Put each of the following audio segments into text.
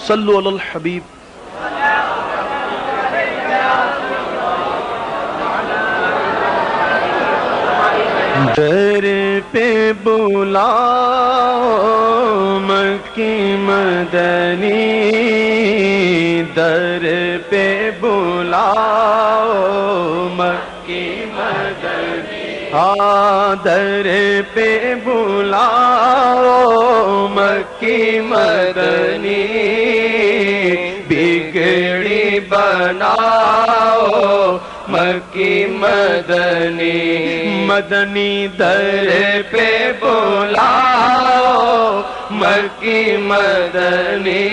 صلو علی الحبیب. در پہ بلاؤ مکی مدنی، در پہ بلاؤ مکی مدنی، ہاں در پہ بلاؤ مکی مدنی، بگڑی بناؤ مکی مدنی، مدنی در پہ بلاؤ مکی مدنی،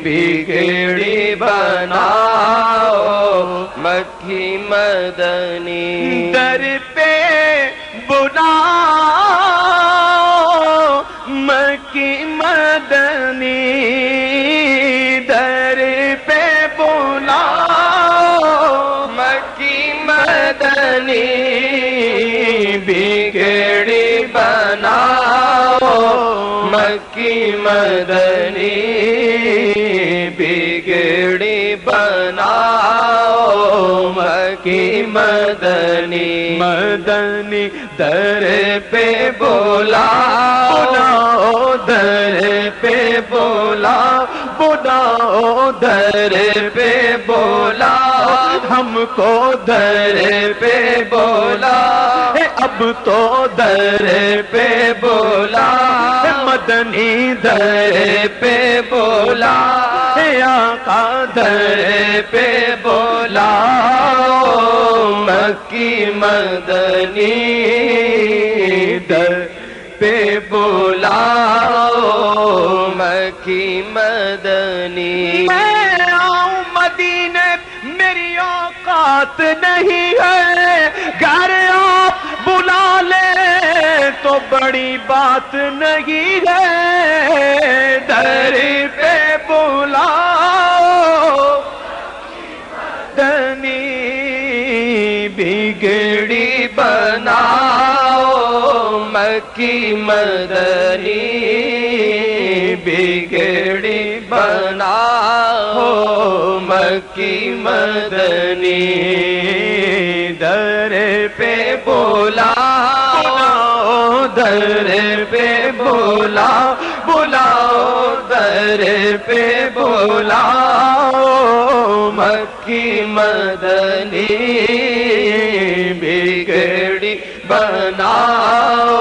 بگڑی بناؤ مکی مدنی، در پہ بلاؤ مکی مدنی، در پہ بلاؤ مکی مدنی، بگڑی بناؤ مکی مدنی، بگڑی بناؤ مکی مدنی، مدنی در پہ بلاؤ در پہ بلاؤ بلاؤ در پہ بلاؤ ہم کو در پہ بولا، اب تو در پہ بولا، مدنی در پہ بولا، آقا در پہ بولا مکی مدنی، در پہ بولا مکی مدنی، میں آؤں مدینے میری اوقات نہیں ہے، گھر آپ بلا لے تو بڑی بات نہیں ہے، در پہ بلاؤ مدنی، بگڑی بناؤ مکی مدنی، بگڑی بناؤ مکی مدنی، در پہ بلاؤ در پہ بلاؤ بلاؤ در پہ بلاؤ مکی مدنی، بگڑی بناؤ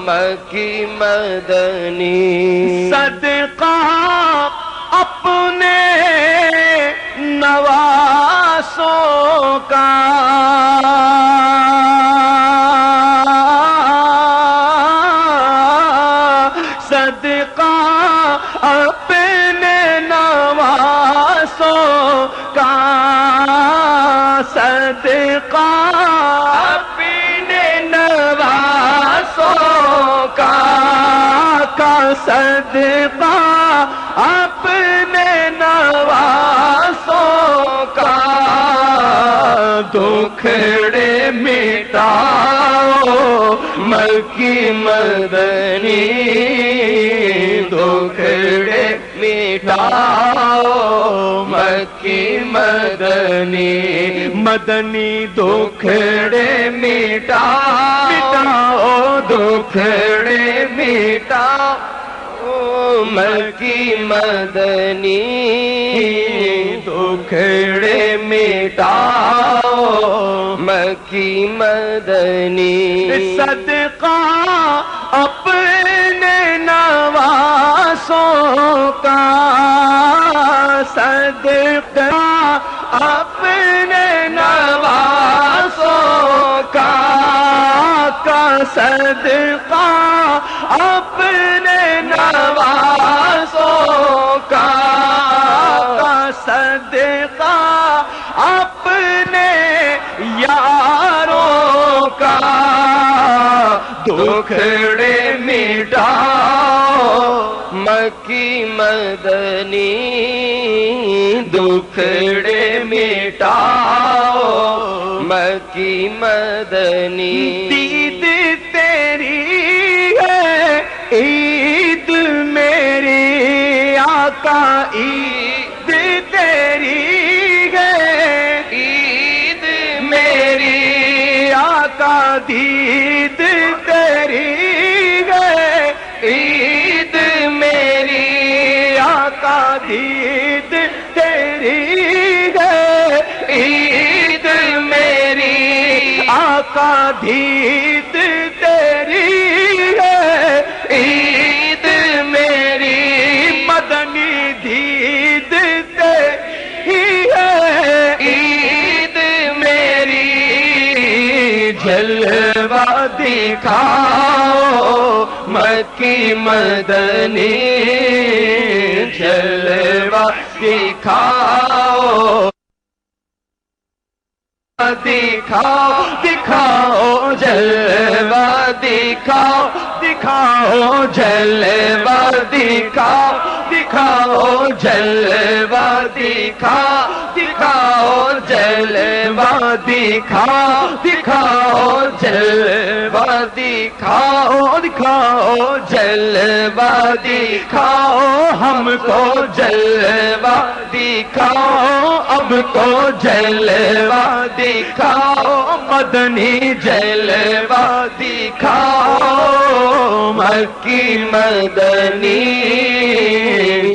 مکی مدنی، صدقہ اپنے نواسوں کا صدقہ اپنے نواسوں کا، صدقہ اپنے نواسوں کا، صدقہ اپنے نواسوں کا، دکھڑے مٹاؤ مکی مدنی، دکھڑے مٹاؤ مکی مدنی، مدنی دکھڑے مٹاؤ دکھڑے مٹاؤ مکی مدنی، دکھڑے مٹاؤ مکی مدنی، صدقہ اپنے نواسوں کا، صدقہ اپنے نواسوں کا، صدقہ اپنے نواسوں کا، صدقہ اپنے یاروں کا، دکھڑے مٹاؤ مکی مدنی، دکھڑے مٹاؤ مکی مدنی، دید تیری ہے عید میری آقا عید تیری ہے، عید میری آقا دید تیری ہے، عید میری آقا دید تیری ہے، عید میری آقا دید تیری ہے، عید میری مدنی دید تیری ہے، عید میری جلوہ دکھاؤ مکی مدنی، جلوہ دکھاؤ دکھاؤ دکھاؤ جلوہ دکھاؤ دکھاؤ جلوہ دکھاؤ دکھاؤ جلوہ دکھاؤ دکھاؤ جلوہ دکھاؤ دکھاؤ جلوہ دکھاؤ دکھاؤ جلوہ دکھاؤ ہم کو جلوہ دکھاؤ اب تو جلوہ دکھاؤ مدنی جلوہ دکھاؤ مکی مدنی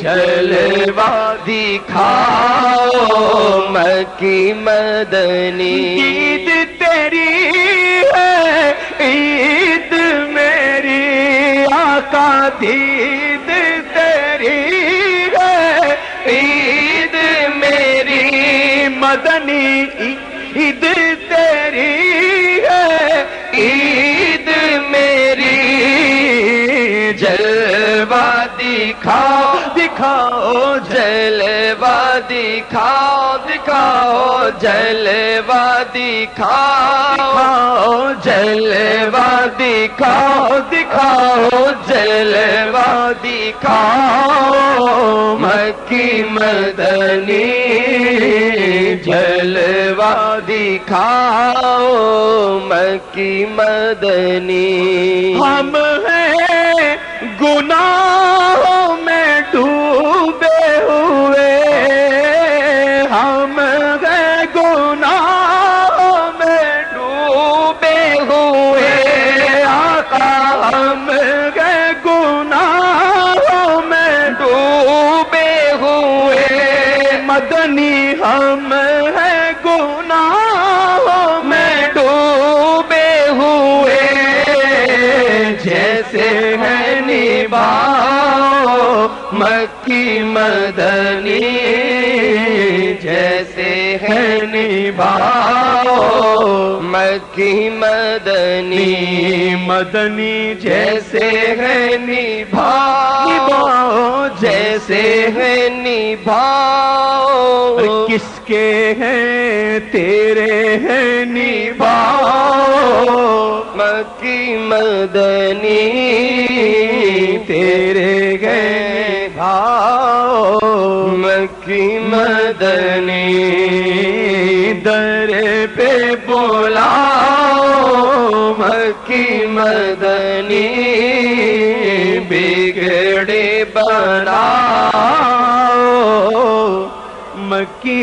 جلوہ دکھاؤ مکی مدنی، عید تیری ہے عید میری آقا دید تیری ہے، عید میری مدنی عید تیری ہے، عید میری جلوہ دکھاؤ دکھاؤ جلوہ دکھاؤ دکھاؤ جلوہ دکھاؤ جلوہ دکھاؤ دکھاؤ جلوہ دکھاؤ مکی مدنی جلوہ دکھاؤ مکی مدنی، ہم ہیں گناہوں میں ڈوبے ہوئے، ہم ہیں گناہوں میں ڈوبے ہوئے، آقا ہم ہیں گناہوں میں ڈوبے ہوئے، مدنی ہم ہیں گناہوں میں ڈوبے ہوئے، جیسے ہے نبھاؤ مکی مدنی، جیسے ہے نبھاؤ مکی مدنی، مدنی جیسے ہے نبھاؤ جیسے ہے نبھاؤ، کس کے ہیں تیرے ہیں نبھاؤ مکی مدنی، تیرے ہیں بھاؤ مکی مدنی، در پہ بلاؤ مکی مدنی، بگڑے بناؤ مکی